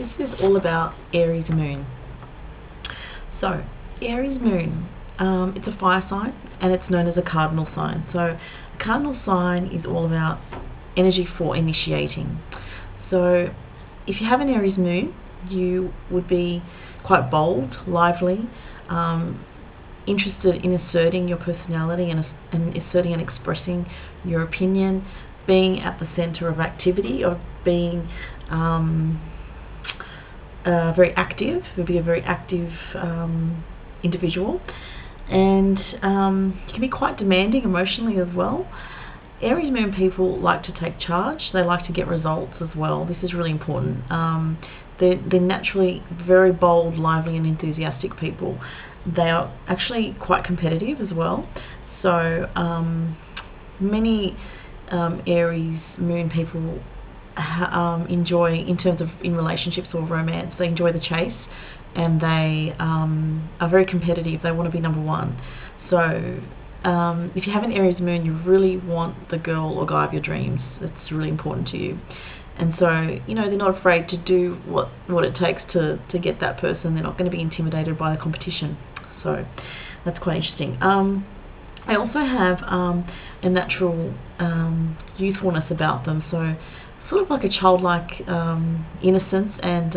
This is all about Aries moon. So, Aries moon, it's a fire sign and it's known as a cardinal sign. So, a cardinal sign is all about energy for initiating. So, if you have an Aries moon, you would be quite bold, lively, interested in asserting your personality and asserting and expressing your opinion, being at the center of activity, of being very active. You'll be a very active individual, and you can be quite demanding emotionally as well. Aries moon people like to take charge. They like to get results as well. This is really important. They're naturally very bold, lively and enthusiastic people. They are actually quite competitive as well. So many Aries moon people enjoy, in terms of in relationships or romance, they enjoy the chase, and they are very competitive. They want to be number one. So if you have an Aries moon, you really want the girl or guy of your dreams. It's really important to you. And so, you know, they're not afraid to do what it takes to get that person. They're not going to be intimidated by the competition. So that's quite interesting. They also have a natural youthfulness about them. So sort of like a childlike innocence and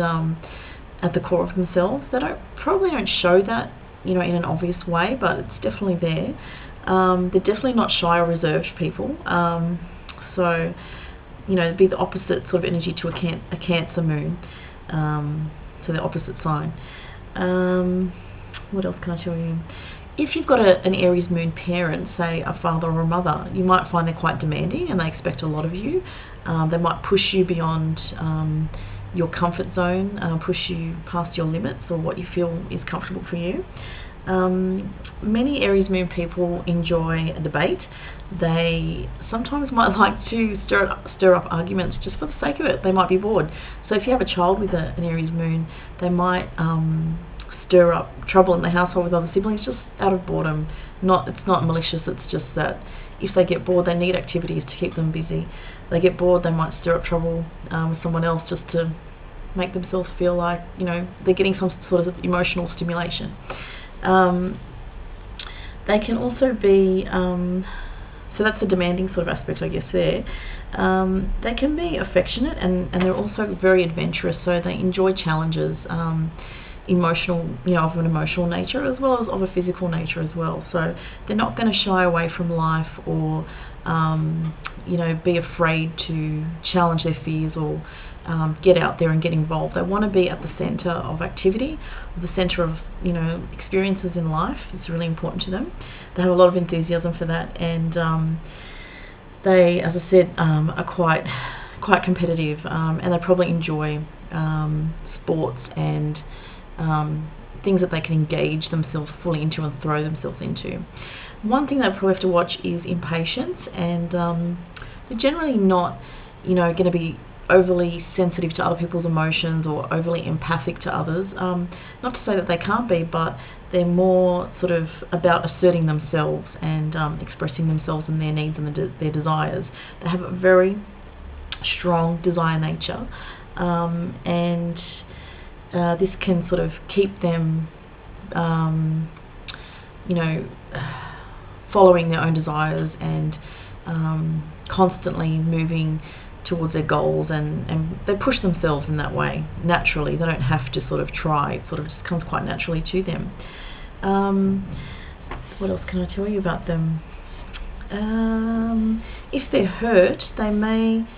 at the core of themselves. They probably don't show that, you know, in an obvious way, but it's definitely there. They're definitely not shy or reserved people. So, you know, it'd be the opposite sort of energy to a Cancer moon, so the opposite sign. What else can I tell you? If you've got an Aries moon parent, say a father or a mother, you might find they're quite demanding and they expect a lot of you. They might push you beyond your comfort zone, push you past your limits or what you feel is comfortable for you. Many Aries moon people enjoy a debate. They sometimes might like to stir up arguments just for the sake of it. They might be bored. So if you have a child with an Aries moon, they might stir up trouble in the household with other siblings just out of boredom. It's not malicious, it's just that if they get bored, they need activities to keep them busy. They get bored, they might stir up trouble with someone else just to make themselves feel like, you know, they're getting some sort of emotional stimulation. They can also be, so that's the demanding sort of aspect, I guess, there. They can be affectionate and they're also very adventurous, so they enjoy challenges, emotional, you know, of an emotional nature as well as of a physical nature as well. So they're not going to shy away from life or, you know, be afraid to challenge their fears or get out there and get involved. They want to be at the center of activity, the center of, you know, experiences in life. It's really important to them. They have a lot of enthusiasm for that, and they, as I said, are quite competitive, and they probably enjoy sports and things that they can engage themselves fully into and throw themselves into. One thing they probably have to watch is impatience, and they're generally not, you know, going to be overly sensitive to other people's emotions or overly empathic to others. Not to say that they can't be, but they're more sort of about asserting themselves and expressing themselves and their needs and their desires. They have a very strong desire nature, and this can sort of keep them, you know, following their own desires and constantly moving towards their goals, and they push themselves in that way naturally. They don't have to sort of try. It sort of just comes quite naturally to them. What else can I tell you about them? If they're hurt, they may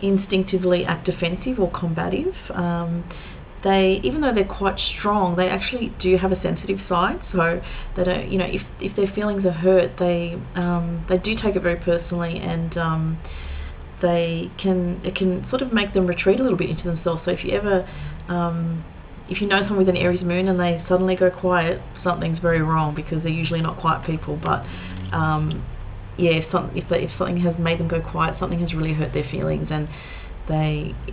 instinctively act defensive or combative. They, even though they're quite strong, they actually do have a sensitive side. So they don't, you know, if their feelings are hurt, they do take it very personally, and it can sort of make them retreat a little bit into themselves. So if you ever, if you know someone with an Aries moon and they suddenly go quiet, something's very wrong, because they're usually not quiet people. But yeah, if something has made them go quiet, something has really hurt their feelings, and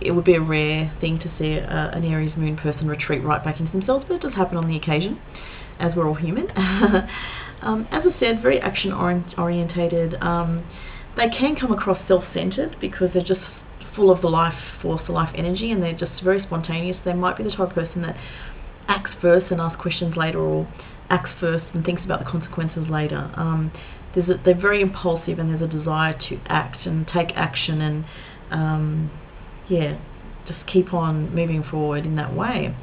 it would be a rare thing to see an Aries moon person retreat right back into themselves, but it does happen on the occasion, as we're all human. As I said, very action orientated. They can come across self-centered because they're just full of the life force, the life energy, and they're just very spontaneous. They might be the type of person that acts first and asks questions later, or acts first and thinks about the consequences later. They're very impulsive, and there's a desire to act and take action, and yeah, just keep on moving forward in that way.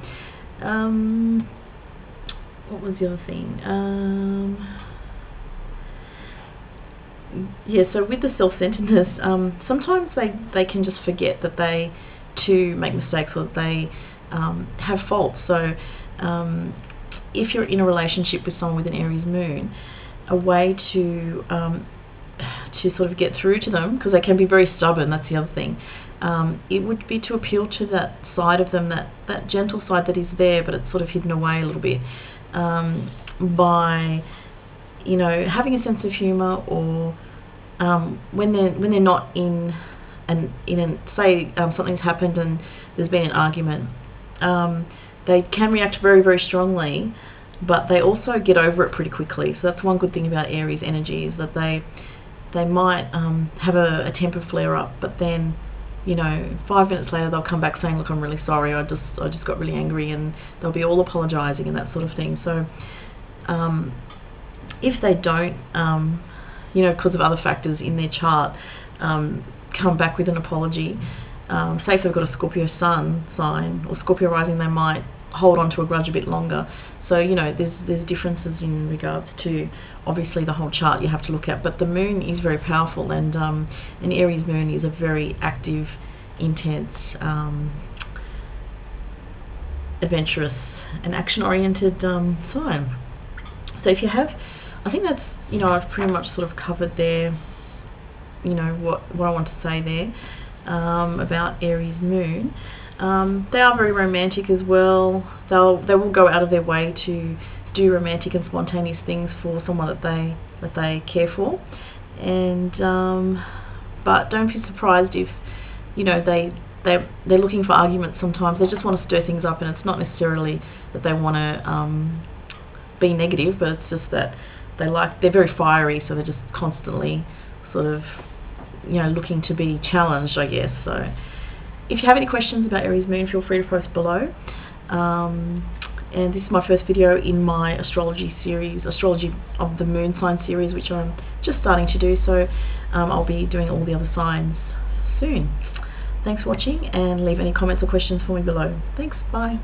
What was the other thing? Yeah, so with the self-centeredness, sometimes they can just forget that they too make mistakes, or that they have faults. So if you're in a relationship with someone with an Aries moon, a way to sort of get through to them, because they can be very stubborn, that's the other thing, it would be to appeal to that side of them, that gentle side that is there, but it's sort of hidden away a little bit, by having a sense of humour, or when they're not say something's happened and there's been an argument, they can react very, very strongly, but they also get over it pretty quickly. So that's one good thing about Aries energy, is that they might have a temper flare up, but then 5 minutes later they'll come back saying, look, I'm really sorry, I just got really angry, and they'll be all apologising and that sort of thing. So if they don't, because of other factors in their chart, come back with an apology, say if they've got a Scorpio sun sign or Scorpio rising, they might hold on to a grudge a bit longer. So there's differences in regards to, obviously, the whole chart you have to look at, but the moon is very powerful, and an Aries moon is a very active, intense, adventurous and action-oriented sign. So if you have, I think that's, I've pretty much sort of covered there, what I want to say there about Aries moon. They are very romantic as well. They will go out of their way to do romantic and spontaneous things for someone that they care for, and but don't be surprised if they're looking for arguments. Sometimes they just want to stir things up, and it's not necessarily that they want to be negative, but it's just that they're very fiery, so they're just constantly sort of looking to be challenged, I guess. So if you have any questions about Aries moon, feel free to post below. And this is my first video in my astrology of the moon sign series, which I'm just starting to do, so I'll be doing all the other signs soon. Thanks for watching, and leave any comments or questions for me below. Thanks, bye.